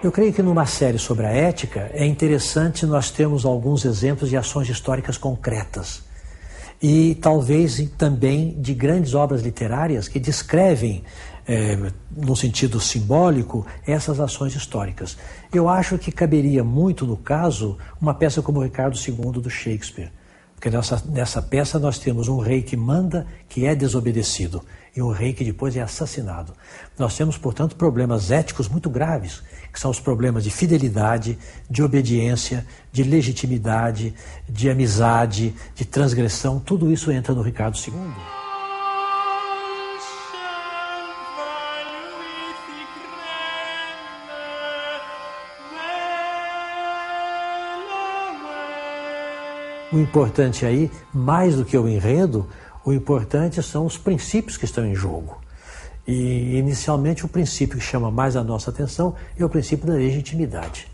Eu creio que numa série sobre a ética é interessante nós termos alguns exemplos de ações históricas concretas e talvez também de grandes obras literárias que descrevem, num sentido simbólico, essas ações históricas. Eu acho que caberia muito, no caso, uma peça como Ricardo II do Shakespeare, porque nessa peça nós temos um rei que manda, que é desobedecido, e um rei que depois é assassinado. Nós temos, portanto, problemas éticos muito graves, que são os problemas de fidelidade, de obediência, de legitimidade, de amizade, de transgressão. Tudo isso entra no Ricardo II. O importante aí, mais do que o enredo, o importante são os princípios que estão em jogo. E, inicialmente, o princípio que chama mais a nossa atenção é o princípio da legitimidade.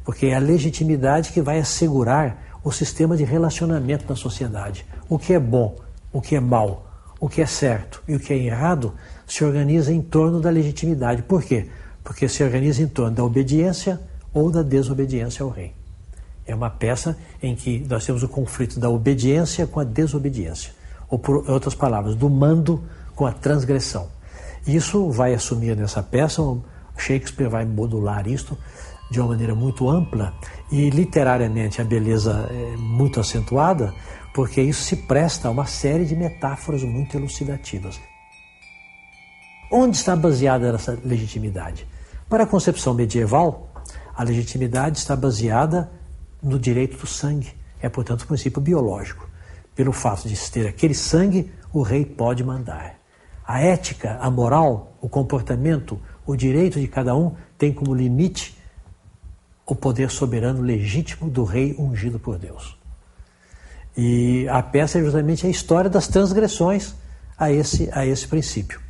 Porque é a legitimidade que vai assegurar o sistema de relacionamento na sociedade. O que é bom, o que é mal, o que é certo e o que é errado se organiza em torno da legitimidade. Por quê? Porque se organiza em torno da obediência ou da desobediência ao rei. É uma peça em que nós temos o conflito da obediência com a desobediência. Ou, por outras palavras, do mando com a transgressão. Isso vai assumir nessa peça, Shakespeare vai modular isto de uma maneira muito ampla e literariamente a beleza é muito acentuada, porque isso se presta a uma série de metáforas muito elucidativas. Onde está baseada essa legitimidade? Para a concepção medieval, a legitimidade está baseada no direito do sangue. É, portanto, um princípio biológico. Pelo fato de ter aquele sangue, o rei pode mandar. A ética, a moral, o comportamento, o direito de cada um tem como limite o poder soberano legítimo do rei ungido por Deus. E a peça é justamente a história das transgressões a esse princípio.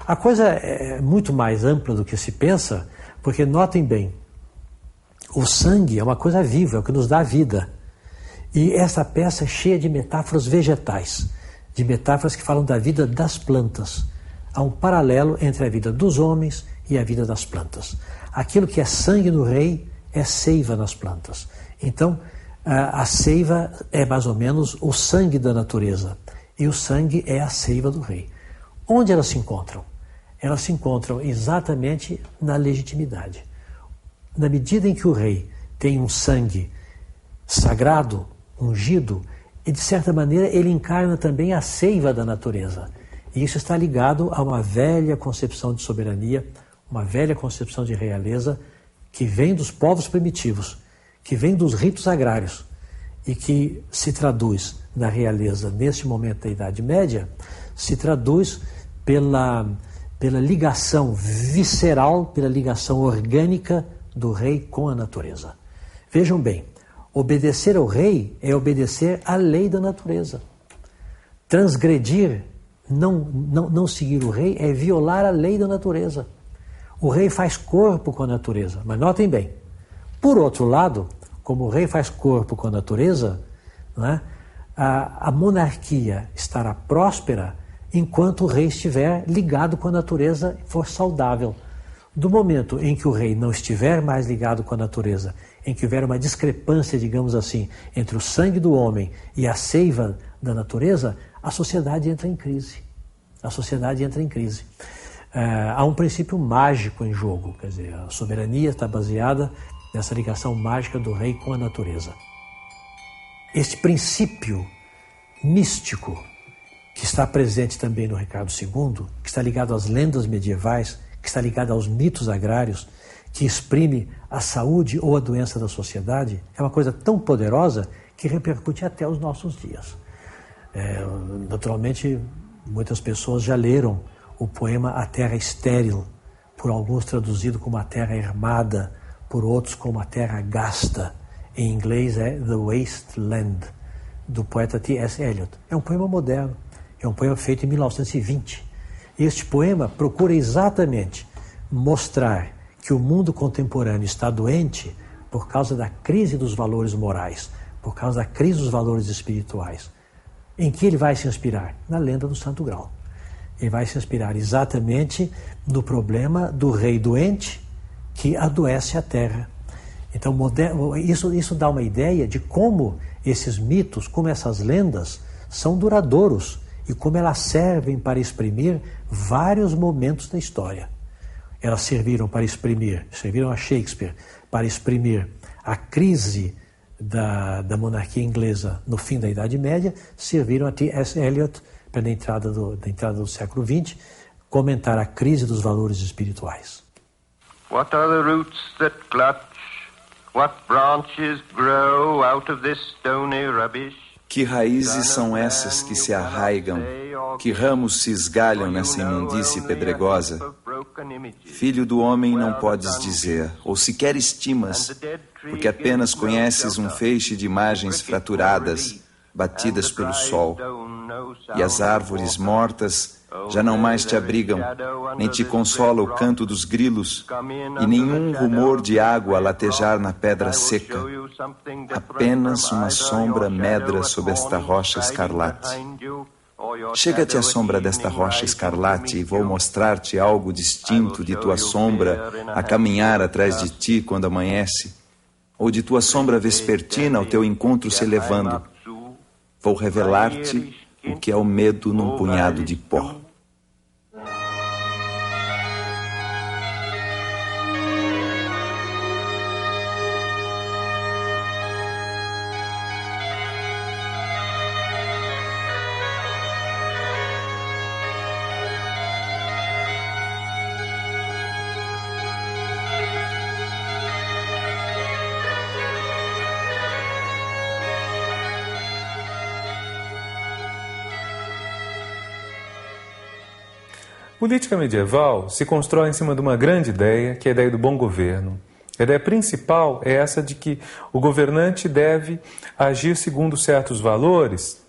A coisa é muito mais ampla do que se pensa, porque notem bem, o sangue é uma coisa viva, é o que nos dá vida. E essa peça é cheia de metáforas vegetais, de metáforas que falam da vida das plantas. Há um paralelo entre a vida dos homens e a vida das plantas. Aquilo que é sangue no rei é seiva nas plantas. Então, a seiva é mais ou menos o sangue da natureza. E o sangue é a seiva do rei. Onde elas se encontram? Elas se encontram exatamente na legitimidade. Na medida em que o rei tem um sangue sagrado, ungido, e de certa maneira ele encarna também a seiva da natureza. E isso está ligado a uma velha concepção de soberania, uma velha concepção de realeza que vem dos povos primitivos, que vem dos ritos agrários e que se traduz na realeza neste momento da Idade Média, se traduz pela ligação visceral, pela ligação orgânica do rei com a natureza. Vejam bem, obedecer ao rei é obedecer à lei da natureza. Transgredir, não seguir o rei, é violar a lei da natureza. O rei faz corpo com a natureza, mas notem bem, por outro lado, como o rei faz corpo com a natureza, não é? A monarquia estará próspera enquanto o rei estiver ligado com a natureza e for saudável. Do momento em que o rei não estiver mais ligado com a natureza, em que houver uma discrepância, digamos assim, entre o sangue do homem e a seiva da natureza, a sociedade entra em crise. A sociedade entra em crise. Há um princípio mágico em jogo, quer dizer, a soberania está baseada nessa ligação mágica do rei com a natureza. Este princípio místico, que está presente também no Ricardo II, que está ligado às lendas medievais, que está ligado aos mitos agrários, que exprime a saúde ou a doença da sociedade, é uma coisa tão poderosa que repercute até os nossos dias. Naturalmente, muitas pessoas já leram o poema A Terra Estéril, por alguns traduzido como A Terra Ermada, por outros como A Terra Gasta. Em inglês é The Waste Land, do poeta T.S. Eliot. É um poema moderno, é um poema feito em 1920. Este poema procura exatamente mostrar que o mundo contemporâneo está doente por causa da crise dos valores morais, por causa da crise dos valores espirituais. Em que ele vai se inspirar? Na lenda do Santo Graal. Ele vai se inspirar exatamente no problema do rei doente que adoece a terra. Então, isso dá uma ideia de como esses mitos, como essas lendas são duradouros e como elas servem para exprimir vários momentos da história. Elas serviram a Shakespeare para exprimir a crise da monarquia inglesa no fim da Idade Média, serviram a T.S. Eliot, para da entrada do século XX, comentar a crise dos valores espirituais. What are the roots that clutch? What branches grow out of this stony rubbish? Que raízes são essas que se arraigam? Que ramos se esgalham nessa imundície pedregosa? Filho do homem, não podes dizer, ou sequer estimas, porque apenas conheces um feixe de imagens fraturadas, batidas pelo sol. E as árvores mortas já não mais te abrigam, nem te consola o canto dos grilos, e nenhum rumor de água a latejar na pedra seca. Apenas uma sombra medra sob esta rocha escarlate. Chega-te à sombra desta rocha escarlate e vou mostrar-te algo distinto de tua sombra a caminhar atrás de ti quando amanhece, ou de tua sombra vespertina ao teu encontro se elevando. Vou revelar-te o que é o medo num punhado de pó. Política medieval se constrói em cima de uma grande ideia, que é a ideia do bom governo. A ideia principal é essa de que o governante deve agir segundo certos valores,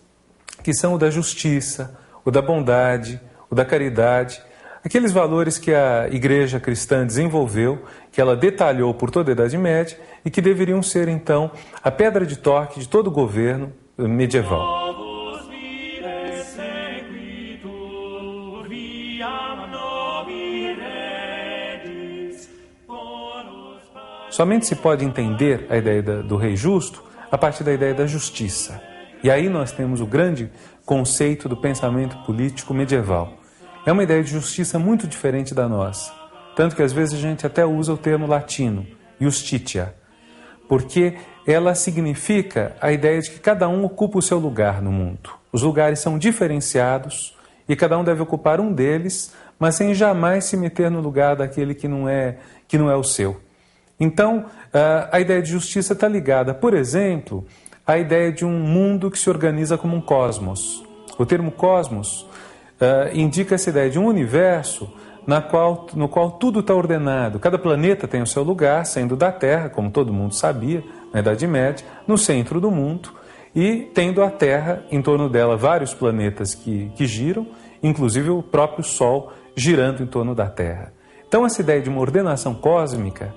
que são o da justiça, o da bondade, o da caridade, aqueles valores que a Igreja cristã desenvolveu, que ela detalhou por toda a Idade Média e que deveriam ser, então, a pedra de toque de todo o governo medieval. Somente se pode entender a ideia do rei justo a partir da ideia da justiça. E aí nós temos o grande conceito do pensamento político medieval. É uma ideia de justiça muito diferente da nossa. Tanto que às vezes a gente até usa o termo latino, justitia, porque ela significa a ideia de que cada um ocupa o seu lugar no mundo. Os lugares são diferenciados e cada um deve ocupar um deles, mas sem jamais se meter no lugar daquele que não é o seu. Então, a ideia de justiça está ligada, por exemplo, à ideia de um mundo que se organiza como um cosmos. O termo cosmos indica essa ideia de um universo no qual tudo está ordenado. Cada planeta tem o seu lugar, sendo da Terra, como todo mundo sabia, na Idade Média, no centro do mundo, e tendo a Terra, em torno dela, vários planetas que giram, inclusive o próprio Sol girando em torno da Terra. Então, essa ideia de uma ordenação cósmica,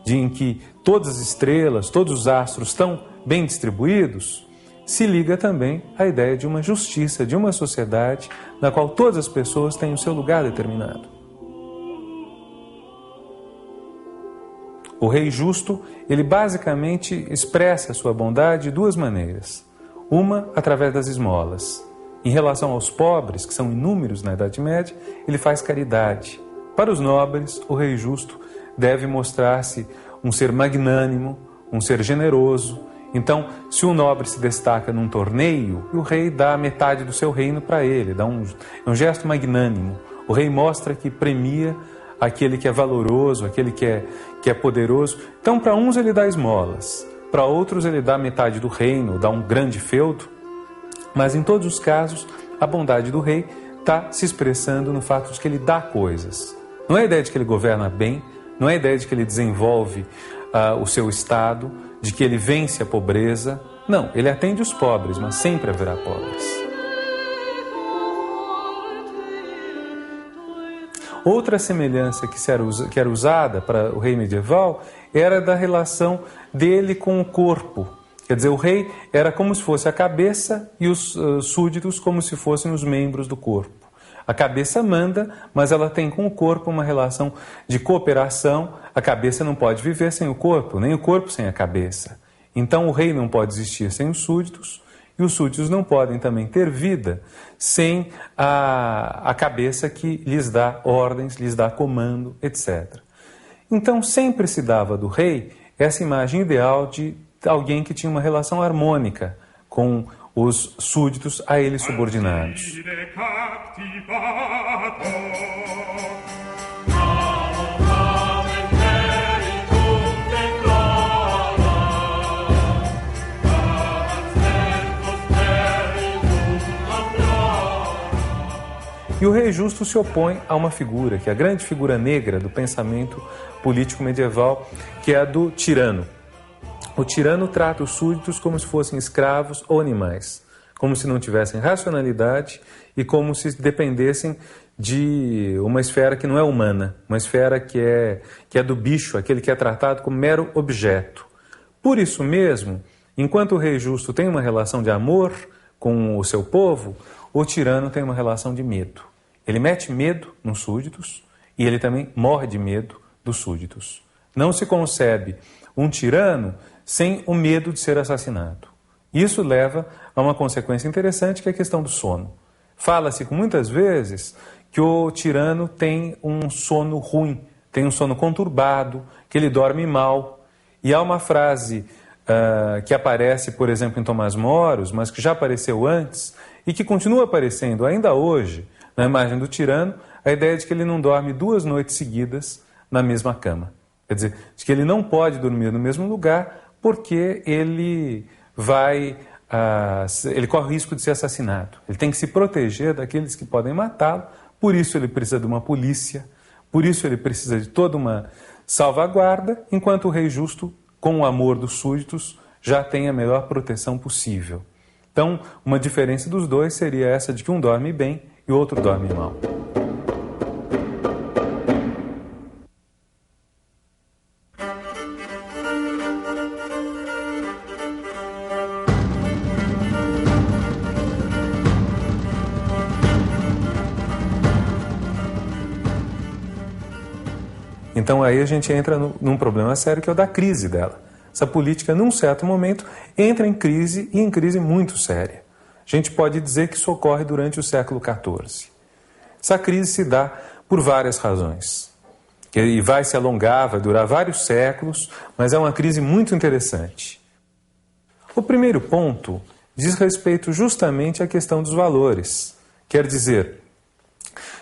em que todas as estrelas, todos os astros estão bem distribuídos, se liga também à ideia de uma justiça, de uma sociedade na qual todas as pessoas têm o seu lugar determinado. O rei justo, ele basicamente expressa a sua bondade de duas maneiras. Uma, através das esmolas. Em relação aos pobres, que são inúmeros na Idade Média, ele faz caridade. Para os nobres, o rei justo deve mostrar-se um ser magnânimo, um ser generoso. Então, se um nobre se destaca num torneio, o rei dá metade do seu reino para ele, é um gesto magnânimo. O rei mostra que premia aquele que é valoroso, aquele que é poderoso. Então, para uns ele dá esmolas, para outros ele dá metade do reino, dá um grande feudo. Mas em todos os casos, a bondade do rei está se expressando no fato de que ele dá coisas. Não é a ideia de que ele governa bem, não é a ideia de que ele desenvolve o seu estado, de que ele vence a pobreza. Não, ele atende os pobres, mas sempre haverá pobres. Outra semelhança que era usada para o rei medieval era da relação dele com o corpo. Quer dizer, o rei era como se fosse a cabeça e os súditos como se fossem os membros do corpo. A cabeça manda, mas ela tem com o corpo uma relação de cooperação, a cabeça não pode viver sem o corpo, nem o corpo sem a cabeça. Então o rei não pode existir sem os súditos, e os súditos não podem também ter vida sem a cabeça que lhes dá ordens, lhes dá comando, etc. Então sempre se dava do rei essa imagem ideal de alguém que tinha uma relação harmônica com os súditos a ele subordinados. E o rei justo se opõe a uma figura, que é a grande figura negra do pensamento político medieval, que é a do tirano. O tirano trata os súditos como se fossem escravos ou animais, como se não tivessem racionalidade e como se dependessem de uma esfera que não é humana, uma esfera que é do bicho, aquele que é tratado como mero objeto. Por isso mesmo, enquanto o rei justo tem uma relação de amor com o seu povo, o tirano tem uma relação de medo. Ele mete medo nos súditos e ele também morre de medo dos súditos. Não se concebe um tirano sem o medo de ser assassinado. Isso leva a uma consequência interessante, que é a questão do sono. Fala-se muitas vezes que o tirano tem um sono ruim, tem um sono conturbado, que ele dorme mal. E há uma frase que aparece, por exemplo, em Tomás Moros, mas que já apareceu antes e que continua aparecendo ainda hoje na imagem do tirano, a ideia de que ele não dorme 2 noites seguidas na mesma cama. Quer dizer, de que ele não pode dormir no mesmo lugar porque ele corre o risco de ser assassinado. Ele tem que se proteger daqueles que podem matá-lo, por isso ele precisa de uma polícia, por isso ele precisa de toda uma salvaguarda, enquanto o rei justo, com o amor dos súditos, já tem a melhor proteção possível. Então, uma diferença dos dois seria essa de que um dorme bem e o outro dorme mal. Então aí a gente entra num problema sério, que é o da crise dela. Essa política, num certo momento, entra em crise, e em crise muito séria. A gente pode dizer que isso ocorre durante o século XIV. Essa crise se dá por várias razões. E vai se alongar, vai durar vários séculos, mas é uma crise muito interessante. O primeiro ponto diz respeito justamente à questão dos valores. Quer dizer,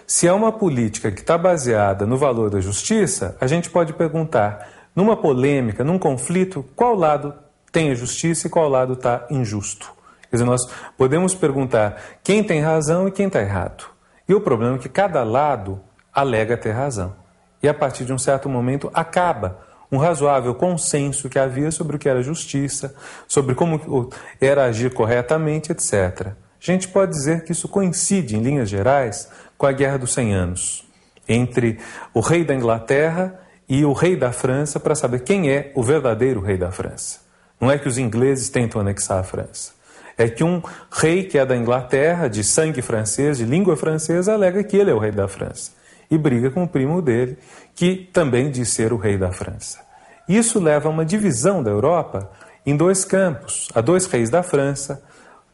se é uma política que está baseada no valor da justiça, a gente pode perguntar, numa polêmica, num conflito, qual lado tem a justiça e qual lado está injusto. Quer dizer, nós podemos perguntar quem tem razão e quem está errado. E o problema é que cada lado alega ter razão. E a partir de um certo momento acaba um razoável consenso que havia sobre o que era justiça, sobre como era agir corretamente, etc. A gente pode dizer que isso coincide, em linhas gerais, com a Guerra dos 100 Anos, entre o rei da Inglaterra e o rei da França, para saber quem é o verdadeiro rei da França. Não é que os ingleses tentam anexar a França. É que um rei que é da Inglaterra, de sangue francês, de língua francesa, alega que ele é o rei da França. E briga com o primo dele, que também diz ser o rei da França. Isso leva a uma divisão da Europa em 2 campos. Há 2 reis da França,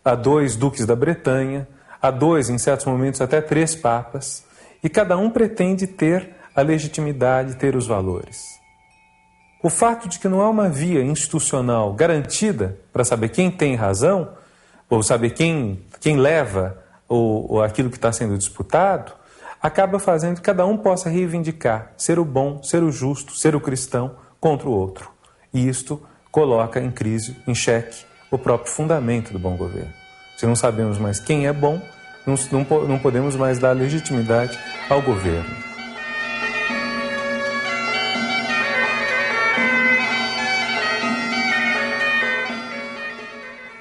há 2 duques da Bretanha, há 2, em certos momentos, até 3 papas. E cada um pretende ter a legitimidade, ter os valores. O fato de que não há uma via institucional garantida para saber quem tem razão, ou saber quem leva aquilo que está sendo disputado, acaba fazendo que cada um possa reivindicar ser o bom, ser o justo, ser o cristão contra o outro. E isto coloca em crise, em xeque, o próprio fundamento do bom governo. Se não sabemos mais quem é bom, não podemos mais dar legitimidade ao governo.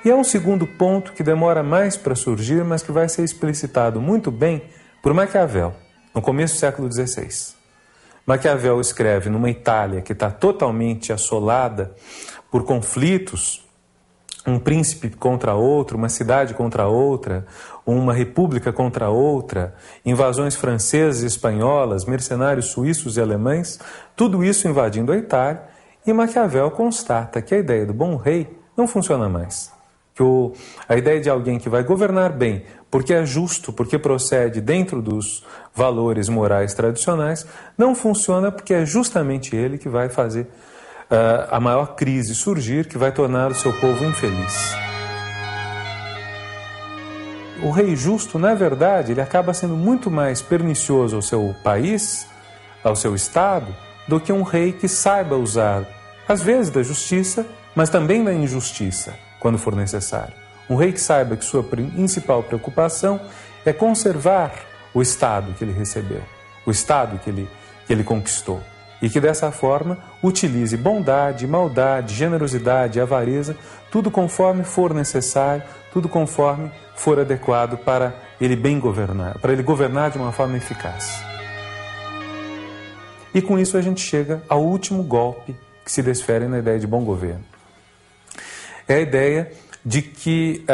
E há um segundo ponto que demora mais para surgir, mas que vai ser explicitado muito bem por Maquiavel, no começo do século XVI. Maquiavel escreve numa Itália que está totalmente assolada por conflitos, um príncipe contra outro, uma cidade contra outra, uma república contra outra, invasões francesas e espanholas, mercenários suíços e alemães, tudo isso invadindo a Itália, e Maquiavel constata que a ideia do bom rei não funciona mais. Que a ideia de alguém que vai governar bem, porque é justo, porque procede dentro dos valores morais tradicionais, não funciona porque é justamente ele que vai fazer a maior crise surgir, que vai tornar o seu povo infeliz. O rei justo, na verdade, ele acaba sendo muito mais pernicioso ao seu país, ao seu estado, do que um rei que saiba usar, às vezes, da justiça, mas também da injustiça, quando for necessário. Um rei que saiba que sua principal preocupação é conservar o estado que ele recebeu, o estado que ele conquistou. E que dessa forma utilize bondade, maldade, generosidade, avareza, tudo conforme for necessário, tudo conforme for adequado para ele bem governar, para ele governar de uma forma eficaz. E com isso a gente chega ao último golpe que se desfere na ideia de bom governo. É a ideia de que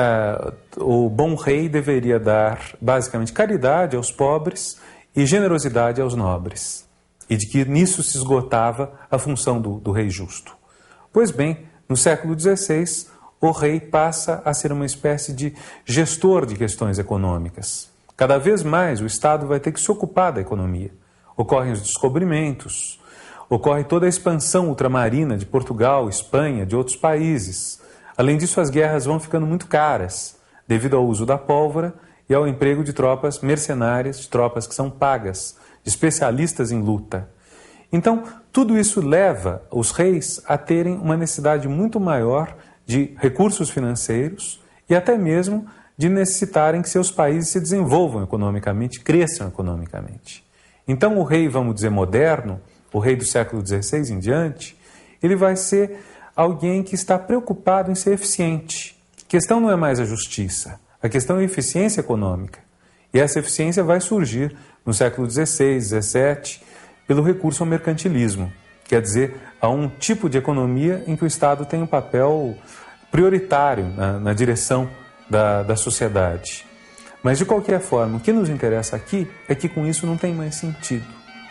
o bom rei deveria dar basicamente caridade aos pobres e generosidade aos nobres. E de que nisso se esgotava a função do rei justo. Pois bem, no século XVI, o rei passa a ser uma espécie de gestor de questões econômicas. Cada vez mais o Estado vai ter que se ocupar da economia. Ocorrem os descobrimentos, ocorre toda a expansão ultramarina de Portugal, Espanha, de outros países. Além disso, as guerras vão ficando muito caras, devido ao uso da pólvora e ao emprego de tropas mercenárias, de tropas que são pagas, de especialistas em luta. Então, tudo isso leva os reis a terem uma necessidade muito maior de recursos financeiros e até mesmo de necessitarem que seus países se desenvolvam economicamente, cresçam economicamente. Então, o rei, vamos dizer, moderno, o rei do século XVI em diante, ele vai ser alguém que está preocupado em ser eficiente. A questão não é mais a justiça, a questão é a eficiência econômica. E essa eficiência vai surgir no século XVI, XVII, pelo recurso ao mercantilismo. Quer dizer, a um tipo de economia em que o Estado tem um papel prioritário na direção da sociedade. Mas, de qualquer forma, o que nos interessa aqui é que com isso não tem mais sentido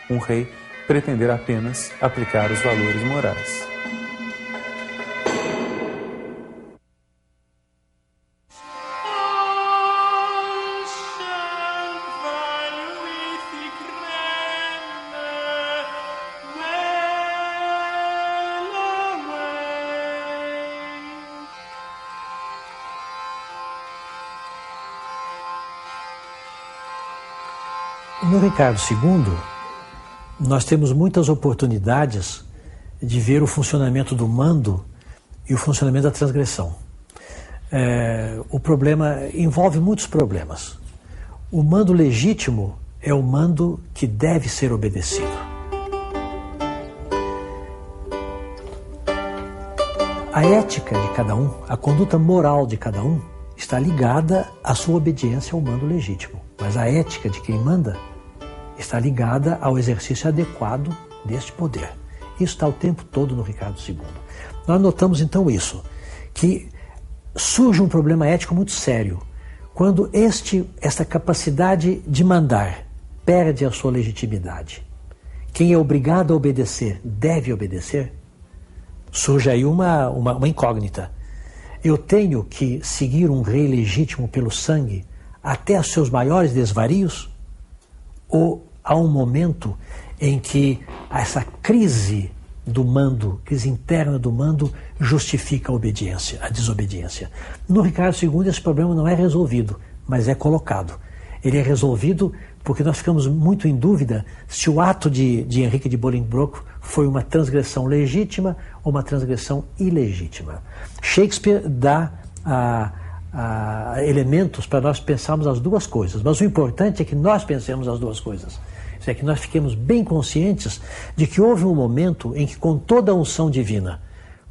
um rei pretender apenas aplicar os valores morais. No Ricardo II, nós temos muitas oportunidades de ver o funcionamento do mando e o funcionamento da transgressão. O problema envolve muitos problemas. O mando legítimo é o mando que deve ser obedecido. A ética de cada um, a conduta moral de cada um, está ligada à sua obediência ao mando legítimo. Mas a ética de quem manda está ligada ao exercício adequado deste poder. Isso está o tempo todo no Ricardo II. Nós notamos então isso, que surge um problema ético muito sério quando esta capacidade de mandar perde a sua legitimidade. Quem é obrigado a obedecer deve obedecer. Surge aí uma incógnita. Eu tenho que seguir um rei legítimo pelo sangue até os seus maiores desvarios? Ou há um momento em que essa crise do mando, crise interna do mando, justifica a obediência, a desobediência? No Ricardo II esse problema não é resolvido, mas é colocado. Ele é resolvido porque nós ficamos muito em dúvida se o ato de Henrique de Bolingbroke foi uma transgressão legítima ou uma transgressão ilegítima. Shakespeare dá elementos para nós pensarmos as duas coisas, mas o importante é que nós pensemos as duas coisas. Isso é que nós fiquemos bem conscientes de que houve um momento em que, com toda a unção divina,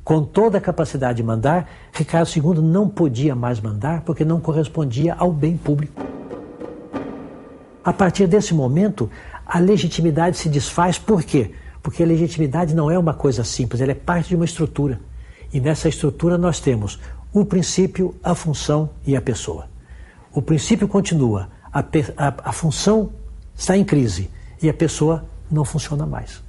com toda a capacidade de mandar, Ricardo II não podia mais mandar porque não correspondia ao bem público. A partir desse momento, a legitimidade se desfaz. Por quê? Porque a legitimidade não é uma coisa simples, ela é parte de uma estrutura. E nessa estrutura nós temos o princípio, a função e a pessoa. O princípio continua, a função está em crise e a pessoa não funciona mais.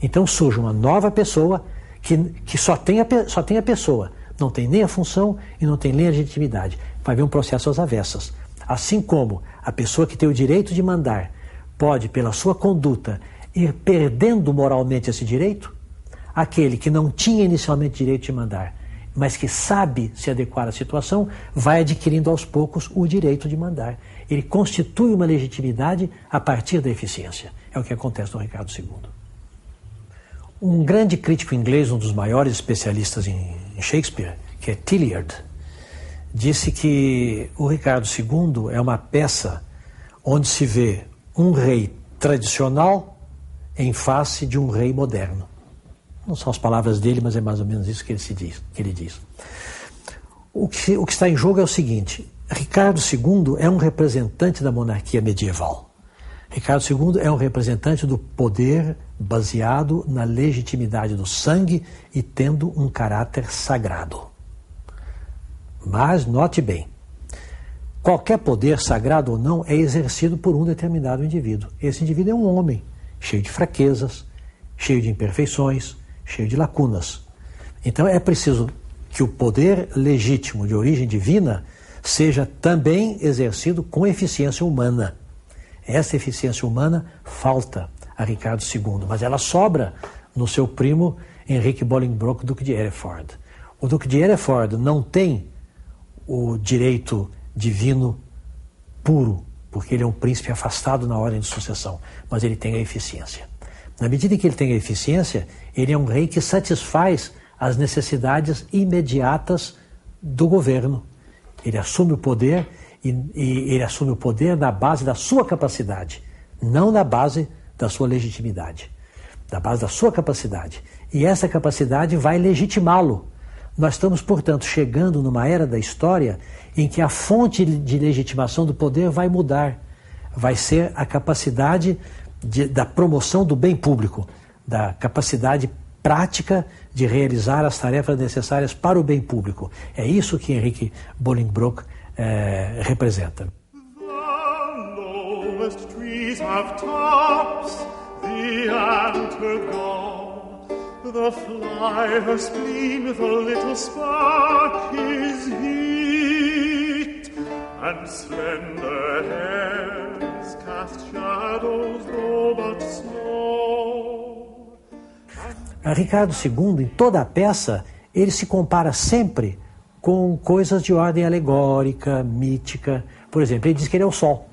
Então surge uma nova pessoa que só tem a pessoa, não tem nem a função e não tem nem a legitimidade. Vai haver um processo às avessas. Assim como a pessoa que tem o direito de mandar pode, pela sua conduta, ir perdendo moralmente esse direito, aquele que não tinha inicialmente direito de mandar, mas que sabe se adequar à situação, vai adquirindo aos poucos o direito de mandar. Ele constitui uma legitimidade a partir da eficiência. É o que acontece no Ricardo II. Um grande crítico inglês, um dos maiores especialistas em Shakespeare, que é Tilliard, disse que o Ricardo II é uma peça onde se vê um rei tradicional em face de um rei moderno. Não são as palavras dele, mas é mais ou menos isso que ele diz. O que está em jogo é o seguinte: Ricardo II é um representante da monarquia medieval. Ricardo II é um representante do poder baseado na legitimidade do sangue e tendo um caráter sagrado. Mas note bem, qualquer poder, sagrado ou não, é exercido por um determinado indivíduo. Esse indivíduo é um homem, cheio de fraquezas, cheio de imperfeições, cheio de lacunas. Então é preciso que o poder legítimo de origem divina seja também exercido com eficiência humana. Essa eficiência humana falta a Ricardo II, mas ela sobra no seu primo Henrique Bolingbroke, Duque de Hereford. O Duque de Hereford não tem o direito divino puro, porque ele é um príncipe afastado na ordem de sucessão, mas ele tem a eficiência. Na medida em que ele tem a eficiência, ele é um rei que satisfaz as necessidades imediatas do governo. Ele assume o poder e ele assume o poder na base da sua capacidade, não na base da sua legitimidade, da base da sua capacidade. E essa capacidade vai legitimá-lo. Nós estamos, portanto, chegando numa era da história em que a fonte de legitimação do poder vai mudar. Vai ser a capacidade da promoção do bem público, da capacidade prática de realizar as tarefas necessárias para o bem público. É isso que Henrique Bolingbroke representa. The fly, her spleen, with a little spark is heat, and slender hairs cast shadows, though but small. Ricardo II, em toda a peça, ele se compara sempre com coisas de ordem alegórica, mítica. Por exemplo, ele diz que ele é o Sol.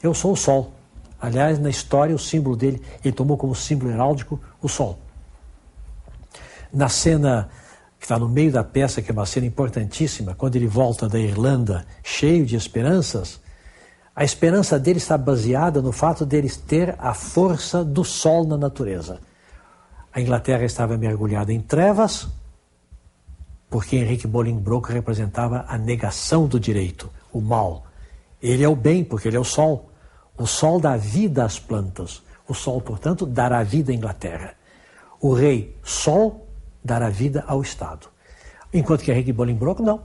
Eu sou o Sol. Aliás, na história, o símbolo dele, ele tomou como símbolo heráldico o Sol. Na cena que está no meio da peça, que é uma cena importantíssima, quando ele volta da Irlanda cheio de esperanças, a esperança dele está baseada no fato dele ter a força do sol na natureza. A Inglaterra estava mergulhada em trevas, porque Henrique Bolingbroke representava a negação do direito, o mal. Ele é o bem, porque ele é o sol. O sol dá vida às plantas. O sol, portanto, dará vida à Inglaterra. O rei Sol dará vida ao Estado. Enquanto que Henrique Bolingbroke, não.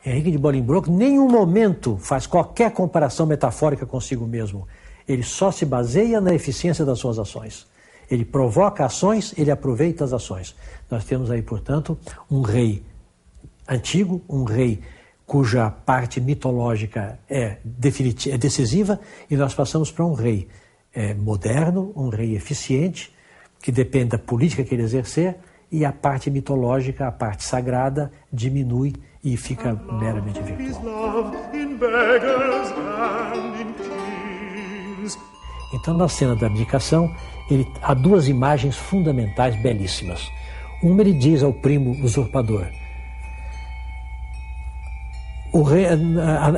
Henrique de Bolingbroke, em nenhum momento faz qualquer comparação metafórica consigo mesmo. Ele só se baseia na eficiência das suas ações. Ele provoca ações, ele aproveita as ações. Nós temos aí, portanto, um rei antigo, um rei cuja parte mitológica é decisiva, e nós passamos para um rei moderno, um rei eficiente, que depende da política que ele exercer, e a parte mitológica, a parte sagrada, diminui e fica meramente virtual. Então, na cena da abdicação, há duas imagens fundamentais belíssimas. Uma, ele diz ao primo usurpador: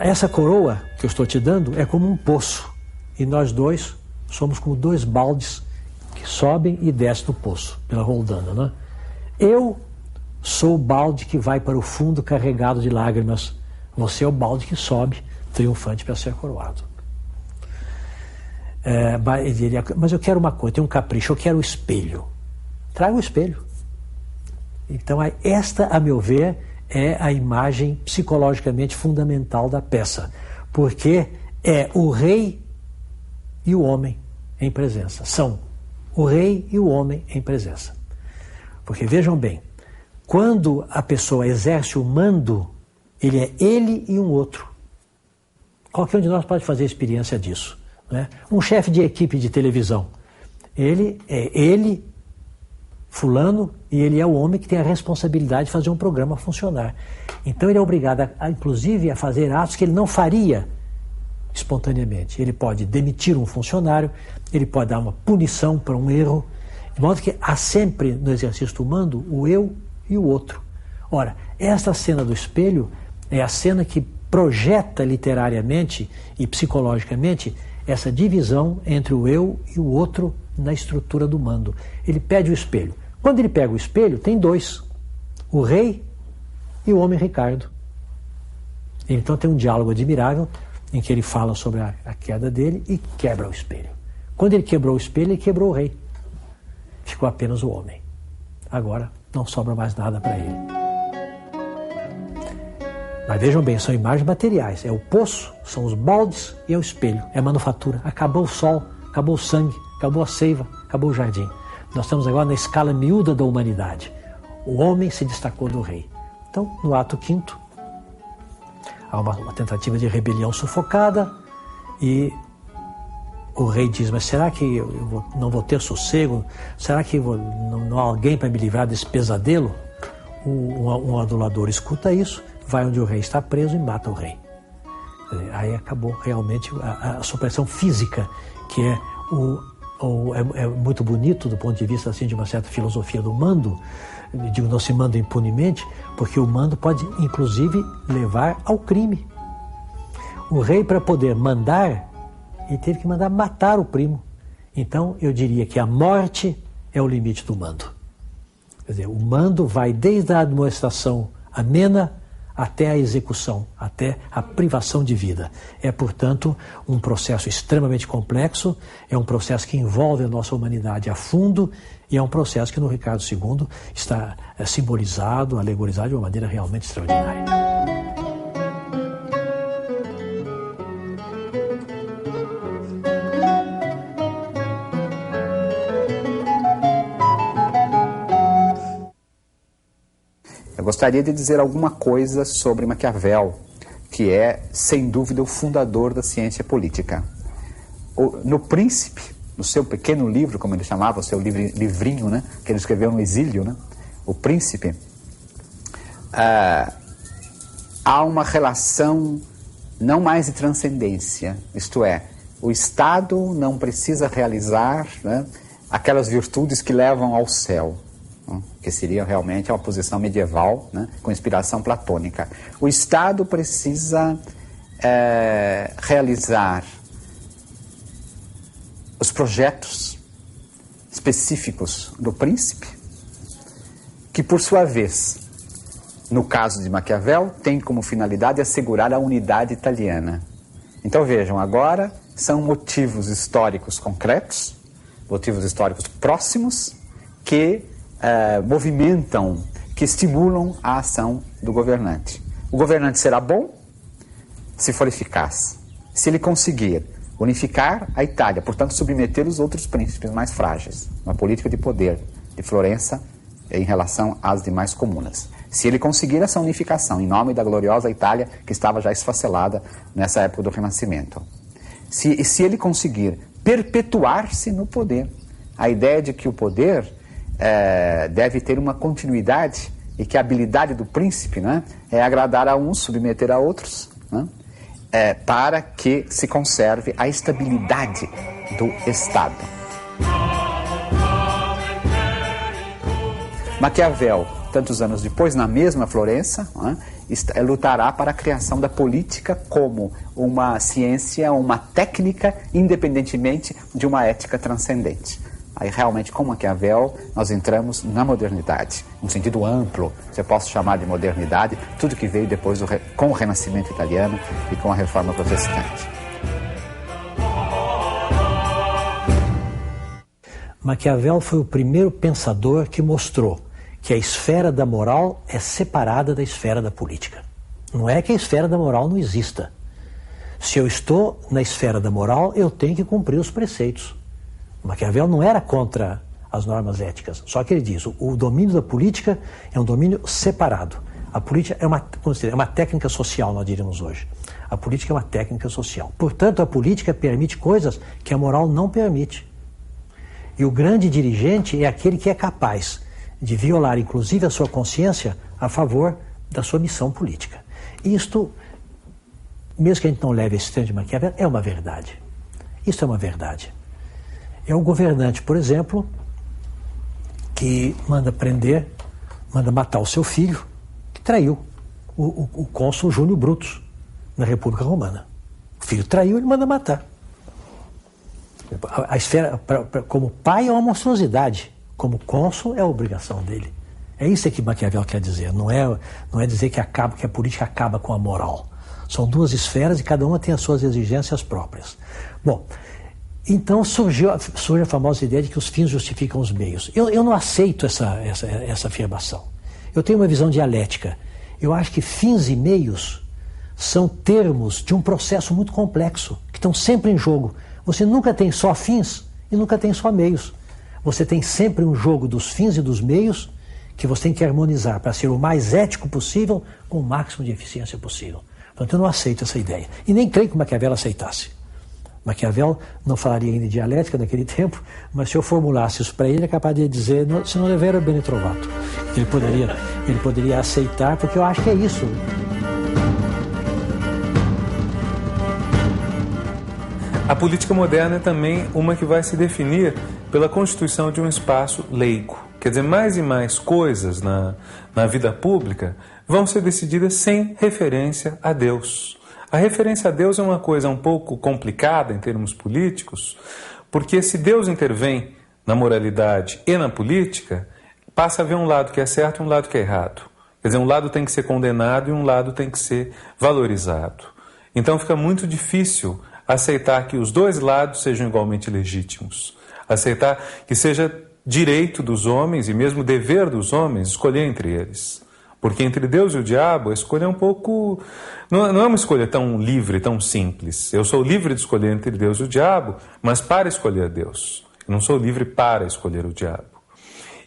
essa coroa que eu estou te dando é como um poço, e nós dois somos como dois baldes que sobem e descem do poço, pela roldana, né? Eu sou o balde que vai para o fundo carregado de lágrimas. Você é o balde que sobe triunfante para ser coroado. Mas eu quero uma coisa, tenho um capricho, eu quero o espelho. Traga o espelho. Então, esta, a meu ver, é a imagem psicologicamente fundamental da peça, porque é o rei e o homem em presença. São o rei e o homem em presença. Porque vejam bem, quando a pessoa exerce o mando, ele é ele e um outro. Qualquer um de nós pode fazer experiência disso, né? Um chefe de equipe de televisão, ele é ele, fulano, e ele é o homem que tem a responsabilidade de fazer um programa funcionar. Então ele é obrigado, inclusive, a fazer atos que ele não faria espontaneamente. Ele pode demitir um funcionário, ele pode dar uma punição para um erro, de modo que há sempre no exercício do mando o eu e o outro. Ora, esta cena do espelho é a cena que projeta literariamente e psicologicamente essa divisão entre o eu e o outro na estrutura do mando. Ele pede o espelho. Quando ele pega o espelho, tem dois: o rei e o homem Ricardo. Ele então tem um diálogo admirável em que ele fala sobre a queda dele e quebra o espelho. Quando ele quebrou o espelho, ele quebrou o rei. Ficou apenas o homem. Agora não sobra mais nada para ele. Mas vejam bem, são imagens materiais. É o poço, são os baldes e é o espelho. É a manufatura. Acabou o sol, acabou o sangue, acabou a seiva, acabou o jardim. Nós estamos agora na escala miúda da humanidade. O homem se destacou do rei. Então, no ato 5º, há uma tentativa de rebelião sufocada e o rei diz: mas será que eu não vou ter sossego? Será que não há alguém para me livrar desse pesadelo? Um adulador escuta isso, vai onde o rei está preso e mata o rei. Aí acabou realmente a supressão física, que é muito bonito do ponto de vista assim, de uma certa filosofia do mando. Digo, não se manda impunemente, porque o mando pode inclusive levar ao crime. O rei, para poder mandar, ele teve que mandar matar o primo. Então eu diria que a morte é o limite do mando. Quer dizer, o mando vai desde a admoestação amena até a execução, até a privação de vida. É, portanto, um processo extremamente complexo, é um processo que envolve a nossa humanidade a fundo e é um processo que no Ricardo II está simbolizado, alegorizado de uma maneira realmente extraordinária. Eu gostaria de dizer alguma coisa sobre Maquiavel, que é, sem dúvida, o fundador da ciência política. No Príncipe, no seu pequeno livro, como ele chamava, o seu livrinho, né, que ele escreveu no exílio, né, O Príncipe, há uma relação não mais de transcendência, isto é, o Estado não precisa realizar, né, aquelas virtudes que levam ao céu, que seria realmente uma posição medieval, né, com inspiração platônica. O Estado precisa realizar os projetos específicos do príncipe, que por sua vez, no caso de Maquiavel, tem como finalidade assegurar a unidade italiana. Então vejam, agora são motivos históricos concretos, motivos históricos próximos, que movimentam, que estimulam a ação do governante. O governante será bom se for eficaz, se ele conseguir unificar a Itália, portanto submeter os outros príncipes mais frágeis, uma política de poder de Florença em relação às demais comunas. Se ele conseguir essa unificação em nome da gloriosa Itália, que estava já esfacelada nessa época do Renascimento. Se ele conseguir perpetuar-se no poder, a ideia de que o poder deve ter uma continuidade e que a habilidade do príncipe, né, é agradar a uns, submeter a outros, né, para que se conserve a estabilidade do Estado. Maquiavel, tantos anos depois, na mesma Florença, né, lutará para a criação da política como uma ciência, uma técnica, independentemente de uma ética transcendente. Aí realmente, com Maquiavel, nós entramos na modernidade, num sentido amplo, se eu posso chamar de modernidade, tudo que veio depois com o Renascimento italiano e com a Reforma Protestante. Maquiavel foi o primeiro pensador que mostrou que a esfera da moral é separada da esfera da política. Não é que a esfera da moral não exista. Se eu estou na esfera da moral, eu tenho que cumprir os preceitos. Maquiavel não era contra as normas éticas, só que ele diz, o domínio da política é um domínio separado. A política é uma técnica social, nós diríamos hoje. A política é uma técnica social. Portanto, a política permite coisas que a moral não permite. E o grande dirigente é aquele que é capaz de violar, inclusive, a sua consciência a favor da sua missão política. Isto, mesmo que a gente não leve esse termo de Maquiavel, é uma verdade. Isso é uma verdade. É o governante, por exemplo, que manda matar o seu filho, que traiu o cônsul Júlio Brutus na República Romana. O filho traiu, ele manda matar. A esfera, como pai, é uma monstruosidade. Como cônsul, é a obrigação dele. É isso que Maquiavel quer dizer. Não é dizer que a política acaba com a moral. São duas esferas e cada uma tem as suas exigências próprias. Bom, então surge a famosa ideia de que os fins justificam os meios. Eu não aceito essa afirmação. Eu tenho uma visão dialética. Eu acho que fins e meios são termos de um processo muito complexo, que estão sempre em jogo. Você nunca tem só fins e nunca tem só meios. Você tem sempre um jogo dos fins e dos meios que você tem que harmonizar para ser o mais ético possível com o máximo de eficiência possível. Portanto, eu não aceito essa ideia. E nem creio que Maquiavel aceitasse. Maquiavel não falaria ainda de dialética naquele tempo, mas se eu formulasse isso para ele, é capaz de dizer, se non è vero, bene trovato. Ele poderia aceitar, porque eu acho que é isso. A política moderna é também uma que vai se definir pela constituição de um espaço leigo. Quer dizer, mais e mais coisas na vida pública vão ser decididas sem referência a Deus. A referência a Deus é uma coisa um pouco complicada em termos políticos, porque se Deus intervém na moralidade e na política, passa a haver um lado que é certo e um lado que é errado. Quer dizer, um lado tem que ser condenado e um lado tem que ser valorizado. Então fica muito difícil aceitar que os dois lados sejam igualmente legítimos. Aceitar que seja direito dos homens e mesmo dever dos homens escolher entre eles. Porque entre Deus e o diabo a escolha é um pouco... Não é uma escolha tão livre, tão simples. Eu sou livre de escolher entre Deus e o diabo, mas para escolher Deus. Eu não sou livre para escolher o diabo.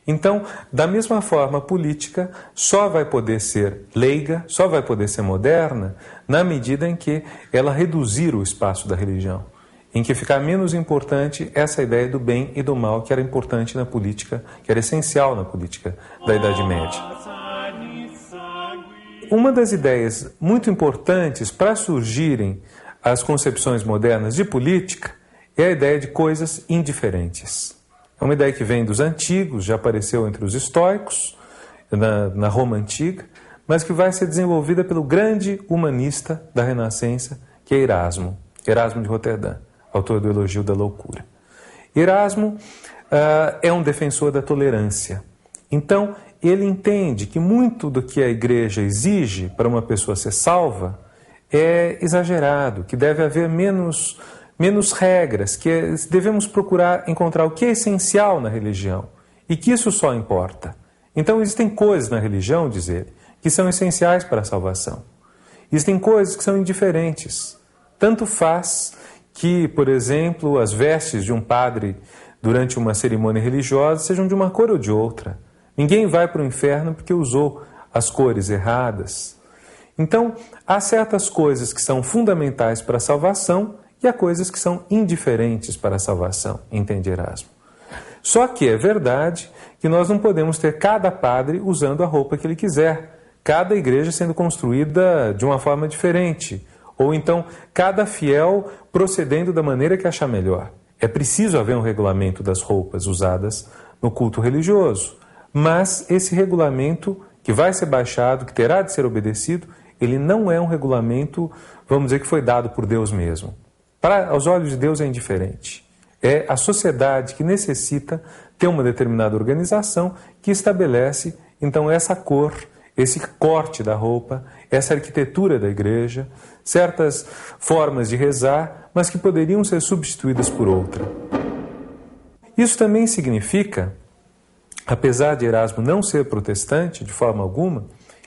Então, da mesma forma, a política só vai poder ser leiga, só vai poder ser moderna, na medida em que ela reduzir o espaço da religião. Em que ficar menos importante essa ideia do bem e do mal que era importante na política, que era essencial na política da Idade Média. Uma das ideias muito importantes para surgirem as concepções modernas de política é a ideia de coisas indiferentes. É uma ideia que vem dos antigos, já apareceu entre os estoicos, na Roma antiga, mas que vai ser desenvolvida pelo grande humanista da Renascença, que é Erasmo de Roterdã, autor do Elogio da Loucura. Erasmo é um defensor da tolerância. Então, ele entende que muito do que a igreja exige para uma pessoa ser salva é exagerado, que deve haver menos regras, que devemos procurar encontrar o que é essencial na religião e que isso só importa. Então existem coisas na religião, diz ele, que são essenciais para a salvação. Existem coisas que são indiferentes. Tanto faz que, por exemplo, as vestes de um padre durante uma cerimônia religiosa sejam de uma cor ou de outra. Ninguém vai para o inferno porque usou as cores erradas. Então, há certas coisas que são fundamentais para a salvação e há coisas que são indiferentes para a salvação, entende Erasmo. Só que é verdade que nós não podemos ter cada padre usando a roupa que ele quiser, cada igreja sendo construída de uma forma diferente, ou então cada fiel procedendo da maneira que achar melhor. É preciso haver um regulamento das roupas usadas no culto religioso. Mas esse regulamento que vai ser baixado, que terá de ser obedecido, ele não é um regulamento, vamos dizer, que foi dado por Deus mesmo. Aos olhos de Deus é indiferente. É a sociedade que necessita ter uma determinada organização que estabelece, então, essa cor, esse corte da roupa, essa arquitetura da igreja, certas formas de rezar, mas que poderiam ser substituídas por outra. Isso também significa apesar de Erasmo não ser protestante de forma alguma,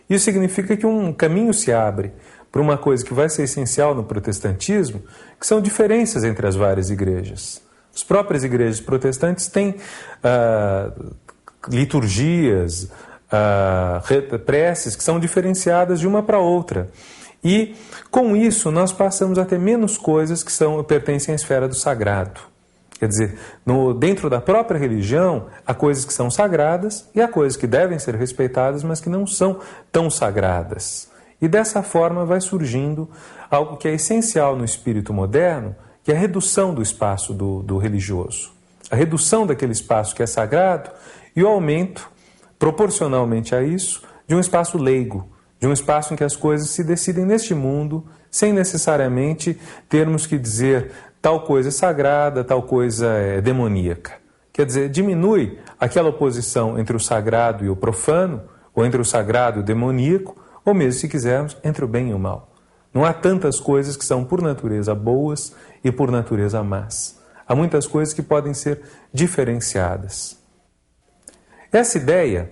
isso significa que um caminho se abre para uma coisa que vai ser essencial no protestantismo, que são diferenças entre as várias igrejas. As próprias igrejas protestantes têm liturgias, preces que são diferenciadas de uma para outra. E, com isso, nós passamos a ter menos coisas que pertencem à esfera do sagrado. Quer dizer, dentro da própria religião, há coisas que são sagradas e há coisas que devem ser respeitadas, mas que não são tão sagradas. E dessa forma vai surgindo algo que é essencial no espírito moderno, que é a redução do espaço do religioso. A redução daquele espaço que é sagrado e o aumento, proporcionalmente a isso, de um espaço leigo, de um espaço em que as coisas se decidem neste mundo, sem necessariamente termos que dizer tal coisa é sagrada, tal coisa é demoníaca. Quer dizer, diminui aquela oposição entre o sagrado e o profano, ou entre o sagrado e o demoníaco, ou mesmo, se quisermos, entre o bem e o mal. Não há tantas coisas que são por natureza boas e por natureza más. Há muitas coisas que podem ser diferenciadas. Essa ideia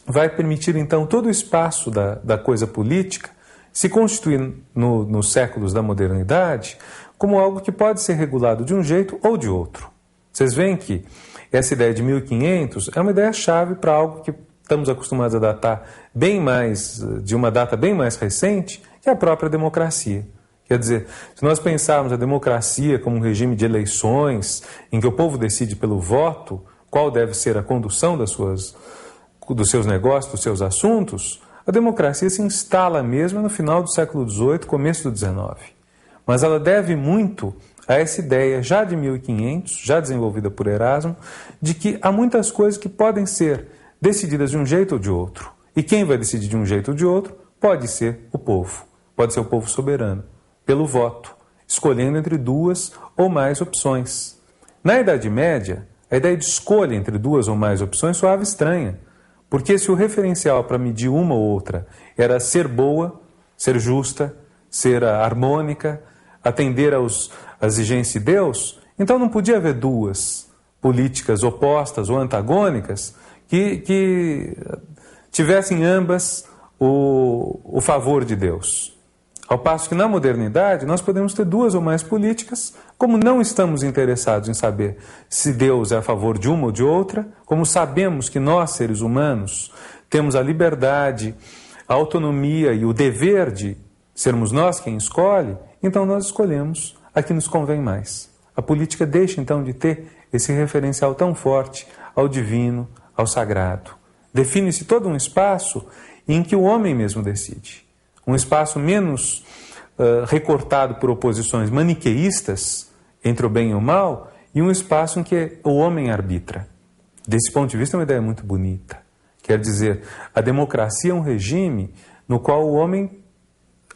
vai permitir, então, todo o espaço da coisa política se constituir nos séculos da modernidade como algo que pode ser regulado de um jeito ou de outro. Vocês veem que essa ideia de 1500 é uma ideia-chave para algo que estamos acostumados a datar de uma data bem mais recente, que é a própria democracia. Quer dizer, se nós pensarmos a democracia como um regime de eleições, em que o povo decide pelo voto qual deve ser a condução dos seus negócios, dos seus assuntos, a democracia se instala mesmo no final do século XVIII, começo do XIX. Mas ela deve muito a essa ideia já de 1500, já desenvolvida por Erasmo, de que há muitas coisas que podem ser decididas de um jeito ou de outro. E quem vai decidir de um jeito ou de outro pode ser o povo soberano, pelo voto, escolhendo entre duas ou mais opções. Na Idade Média, a ideia de escolha entre duas ou mais opções soava estranha, porque se o referencial para medir uma ou outra era ser boa, ser justa, ser harmônica, atender às exigências de Deus, então não podia haver duas políticas opostas ou antagônicas que tivessem ambas o favor de Deus. Ao passo que na modernidade nós podemos ter duas ou mais políticas, como não estamos interessados em saber se Deus é a favor de uma ou de outra, como sabemos que nós, seres humanos, temos a liberdade, a autonomia e o dever de sermos nós quem escolhe, então nós escolhemos a que nos convém mais. A política deixa então de ter esse referencial tão forte ao divino, ao sagrado. Define-se todo um espaço em que o homem mesmo decide. Um espaço menos recortado por oposições maniqueístas entre o bem e o mal, e um espaço em que o homem arbitra. Desse ponto de vista é uma ideia muito bonita. Quer dizer, a democracia é um regime no qual o homem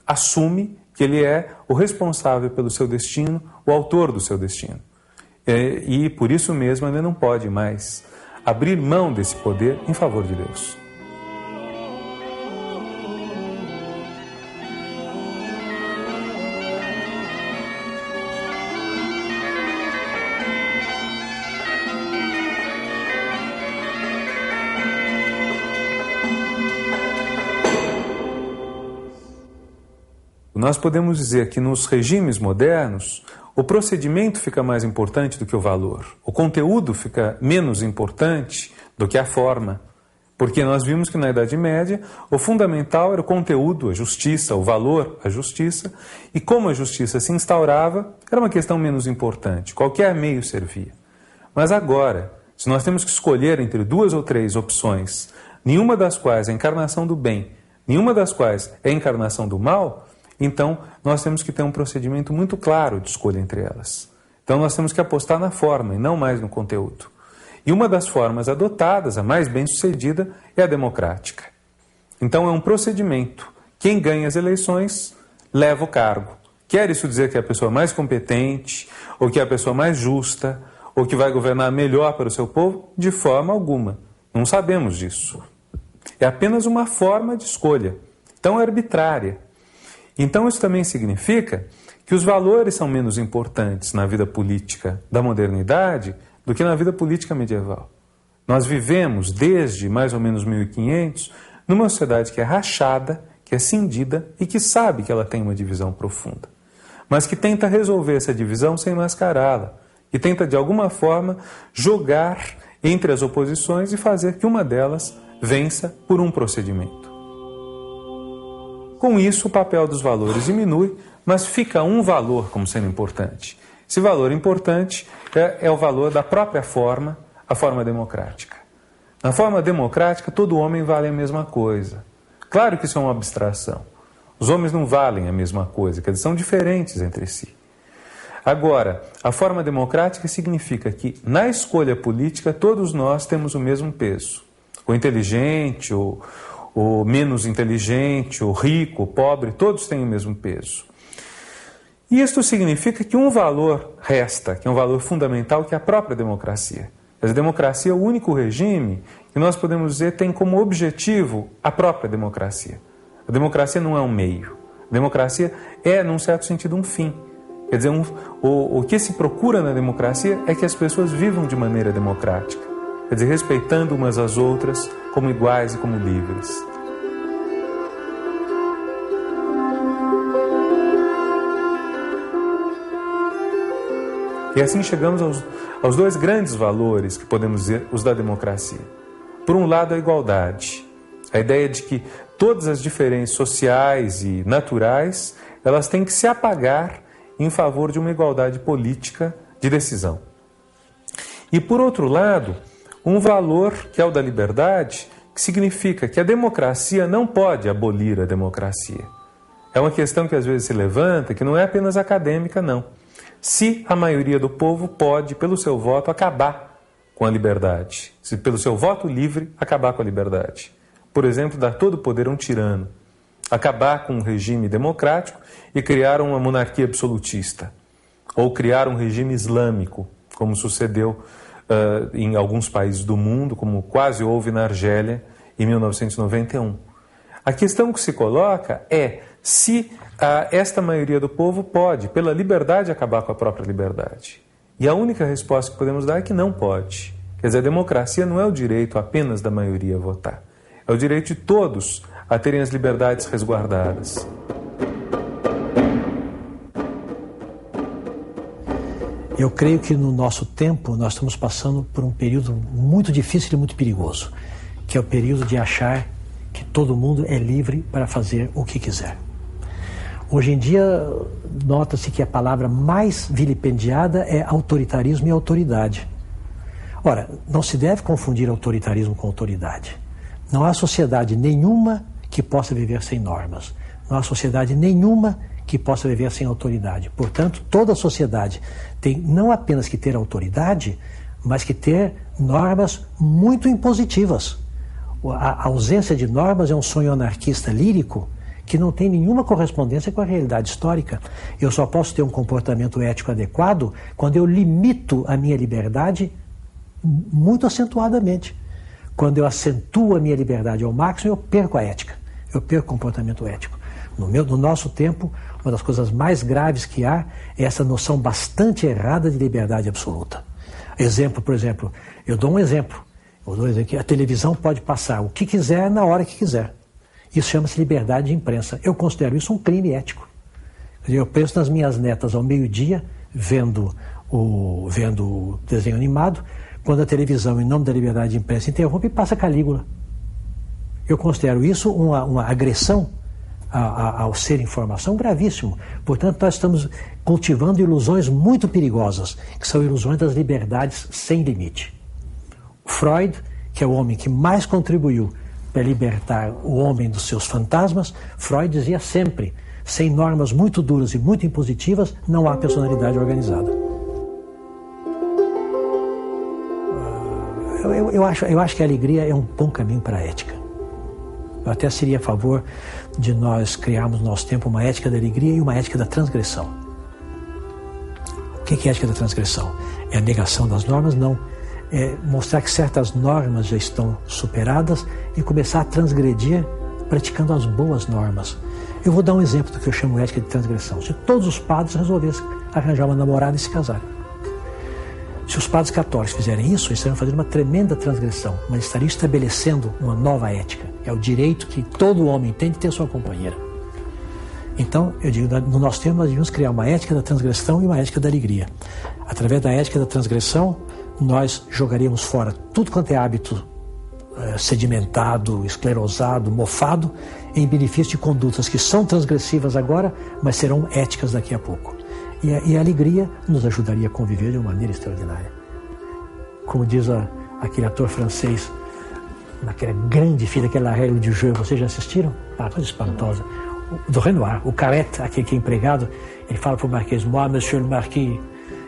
assume que ele é o responsável pelo seu destino, o autor do seu destino. E por isso mesmo ele não pode mais abrir mão desse poder em favor de Deus. Nós podemos dizer que nos regimes modernos, o procedimento fica mais importante do que o valor. O conteúdo fica menos importante do que a forma. Porque nós vimos que na Idade Média o fundamental era o conteúdo, a justiça, o valor, a justiça. E como a justiça se instaurava, era uma questão menos importante. Qualquer meio servia. Mas agora, se nós temos que escolher entre duas ou três opções, nenhuma das quais é a encarnação do bem, nenhuma das quais é a encarnação do mal, então nós temos que ter um procedimento muito claro de escolha entre elas. Então nós temos que apostar na forma e não mais no conteúdo. E uma das formas adotadas, a mais bem-sucedida, é a democrática. Então é um procedimento. Quem ganha as eleições leva o cargo. Quer isso dizer que é a pessoa mais competente, ou que é a pessoa mais justa, ou que vai governar melhor para o seu povo? De forma alguma. Não sabemos disso. É apenas uma forma de escolha. Então é arbitrária. Então isso também significa que os valores são menos importantes na vida política da modernidade do que na vida política medieval. Nós vivemos desde mais ou menos 1500 numa sociedade que é rachada, que é cindida e que sabe que ela tem uma divisão profunda, mas que tenta resolver essa divisão sem mascará-la, que tenta de alguma forma jogar entre as oposições e fazer que uma delas vença por um procedimento. Com isso, o papel dos valores diminui, mas fica um valor como sendo importante. Esse valor importante é o valor da própria forma, a forma democrática. Na forma democrática, todo homem vale a mesma coisa. Claro que isso é uma abstração. Os homens não valem a mesma coisa, quer dizer, são diferentes entre si. Agora, a forma democrática significa que, na escolha política, todos nós temos o mesmo peso. O inteligente, o menos inteligente, o rico, o pobre, todos têm o mesmo peso. E isto significa que um valor resta, que é um valor fundamental, que é a própria democracia. A democracia é o único regime que nós podemos dizer tem como objetivo a própria democracia. A democracia não é um meio. A democracia é, num certo sentido, um fim. Quer dizer, o que se procura na democracia é que as pessoas vivam de maneira democrática. Quer dizer, respeitando umas às outras como iguais e como livres. E assim chegamos aos dois grandes valores que podemos dizer os da democracia. Por um lado, a igualdade. A ideia de que todas as diferenças sociais e naturais, elas têm que se apagar em favor de uma igualdade política de decisão. E por outro lado, um valor que é o da liberdade, que significa que a democracia não pode abolir a democracia. É uma questão que às vezes se levanta, que não é apenas acadêmica, não. Se a maioria do povo pode, pelo seu voto, acabar com a liberdade. Se pelo seu voto livre, acabar com a liberdade. Por exemplo, dar todo o poder a um tirano. Acabar com um regime democrático e criar uma monarquia absolutista. Ou criar um regime islâmico, como sucedeu em alguns países do mundo, como quase houve na Argélia em 1991. A questão que se coloca é se esta maioria do povo pode, pela liberdade, acabar com a própria liberdade. E a única resposta que podemos dar é que não pode. Quer dizer, a democracia não é o direito apenas da maioria a votar. É o direito de todos a terem as liberdades resguardadas. Eu creio que no nosso tempo nós estamos passando por um período muito difícil e muito perigoso, que é o período de achar que todo mundo é livre para fazer o que quiser. Hoje em dia, nota-se que a palavra mais vilipendiada é autoritarismo e autoridade. Ora, não se deve confundir autoritarismo com autoridade. Não há sociedade nenhuma que possa viver sem normas. Não há sociedade nenhuma que possa viver sem autoridade. Portanto, toda a sociedade tem não apenas que ter autoridade, mas que ter normas muito impositivas. A ausência de normas é um sonho anarquista lírico que não tem nenhuma correspondência com a realidade histórica. Eu só posso ter um comportamento ético adequado quando eu limito a minha liberdade muito acentuadamente. Quando eu acentuo a minha liberdade ao máximo, eu perco a ética, eu perco o comportamento ético. No nosso tempo, uma das coisas mais graves que há é essa noção bastante errada de liberdade absoluta. Por exemplo, eu dou um exemplo que a televisão pode passar o que quiser na hora que quiser. Isso chama-se liberdade de imprensa. Eu considero isso um crime ético. Eu penso nas minhas netas ao meio-dia, vendo o desenho animado, quando a televisão, em nome da liberdade de imprensa, interrompe e passa Calígula. Eu considero isso uma agressão ao ser informação gravíssimo. Portanto, nós estamos cultivando ilusões muito perigosas, que são ilusões das liberdades sem limite. Freud, que é o homem que mais contribuiu para libertar o homem dos seus fantasmas, Freud dizia sempre, sem normas muito duras e muito impositivas, não há personalidade organizada. Eu acho que a alegria é um bom caminho para a ética. Eu até seria a favor de nós criarmos no nosso tempo uma ética da alegria e uma ética da transgressão. O que é ética da transgressão? É a negação das normas? Não. É mostrar que certas normas já estão superadas e começar a transgredir praticando as boas normas. Eu vou dar um exemplo do que eu chamo de ética de transgressão. Se todos os padres resolvessem arranjar uma namorada e se casarem. Se os padres católicos fizerem isso, eles estariam fazendo uma tremenda transgressão, mas estariam estabelecendo uma nova ética. É o direito que todo homem tem de ter sua companheira. Então, eu digo, no nosso tempo nós devíamos criar uma ética da transgressão e uma ética da alegria. Através da ética da transgressão, nós jogaríamos fora tudo quanto é hábito sedimentado, esclerosado, mofado, em benefício de condutas que são transgressivas agora, mas serão éticas daqui a pouco. E a alegria nos ajudaria a conviver de uma maneira extraordinária. Como diz aquele ator francês, naquela grande filha, aquela Règle du Jeu, vocês já assistiram? Coisa espantosa. Do Renoir, o Carrette, aquele que é empregado, ele fala para o Marquês: Moi, monsieur le marquis,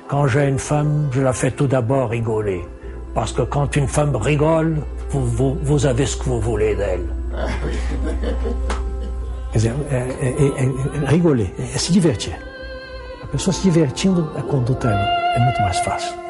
quand j'ai une femme, je la fais tout d'abord rigoler. Parce que quand une femme rigole, vous avez ce que vous voulez d'elle. Quer dizer, rigoler, é se divertir. A pessoa se divertindo, a conduta é muito mais fácil.